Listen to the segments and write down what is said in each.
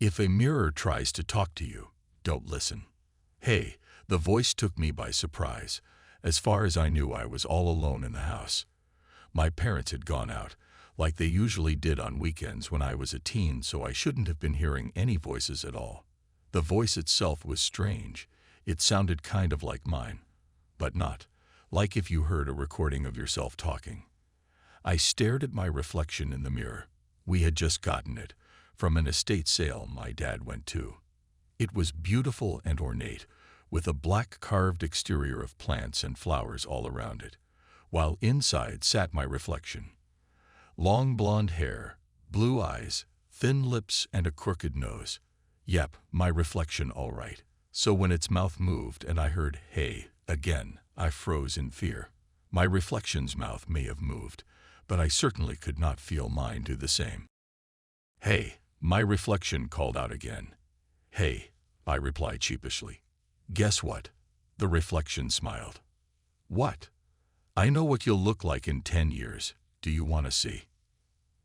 If a mirror tries to talk to you, don't listen. Hey, the voice took me by surprise. As far as I knew, I was all alone in the house. My parents had gone out, like they usually did on weekends when I was a teen, so I shouldn't have been hearing any voices at all. The voice itself was strange. It sounded kind of like mine, but not, like if you heard a recording of yourself talking. I stared at my reflection in the mirror. We had just gotten it from an estate sale my dad went to. It was beautiful and ornate, with a black carved exterior of plants and flowers all around it, while inside sat my reflection. Long blonde hair, blue eyes, thin lips, and a crooked nose. Yep, my reflection all right. So when its mouth moved and I heard, "Hey," again, I froze in fear. My reflection's mouth may have moved, but I certainly could not feel mine do the same. "Hey," my reflection called out again. "Hey," I replied sheepishly. "Guess what?" The reflection smiled. "What?" "I know what you'll look like in 10 years. Do you want to see?"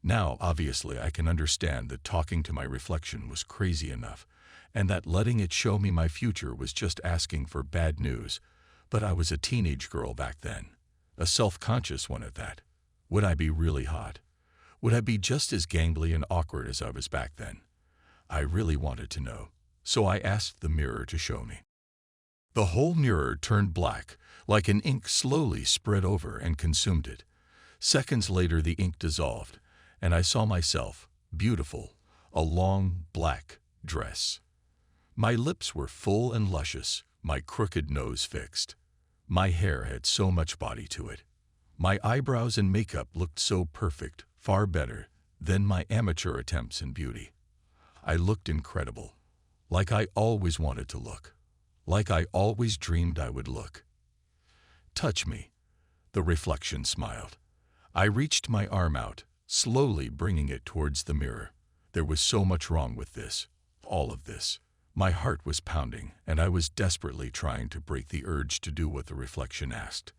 Now, obviously, I can understand that talking to my reflection was crazy enough, and that letting it show me my future was just asking for bad news. But I was a teenage girl back then, a self-conscious one at that. Would I be really hot? Would I be just as gangly and awkward as I was back then? I really wanted to know, so I asked the mirror to show me. The whole mirror turned black, like an ink slowly spread over and consumed it. Seconds later, the ink dissolved, and I saw myself, beautiful, a long, black dress. My lips were full and luscious, my crooked nose fixed. My hair had so much body to it. My eyebrows and makeup looked so perfect, far better than my amateur attempts in beauty. I looked incredible, like I always wanted to look, like I always dreamed I would look. "Touch me," the reflection smiled. I reached my arm out, slowly bringing it towards the mirror. There was so much wrong with this, all of this. My heart was pounding, and I was desperately trying to break the urge to do what the reflection asked.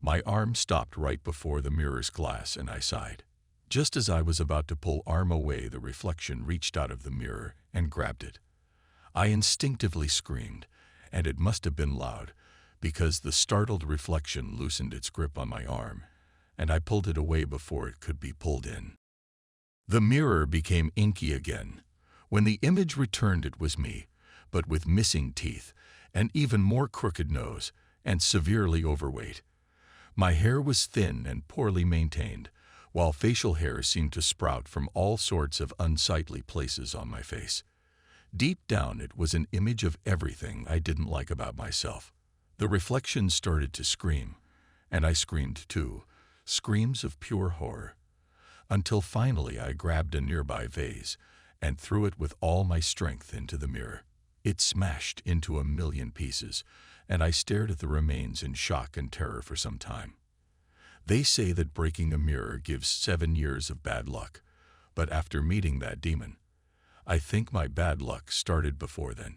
My arm stopped right before the mirror's glass, and I sighed. Just as I was about to pull arm away, the reflection reached out of the mirror and grabbed it. I instinctively screamed, and it must have been loud, because the startled reflection loosened its grip on my arm, and I pulled it away before it could be pulled in. The mirror became inky again. When the image returned, it was me, but with missing teeth, an even more crooked nose, and severely overweight. My hair was thin and poorly maintained, while facial hair seemed to sprout from all sorts of unsightly places on my face. Deep down, it was an image of everything I didn't like about myself. The reflection started to scream, and I screamed too, screams of pure horror, until finally I grabbed a nearby vase and threw it with all my strength into the mirror. It smashed into a million pieces, and I stared at the remains in shock and terror for some time. They say that breaking a mirror gives 7 years of bad luck, but after meeting that demon, I think my bad luck started before then.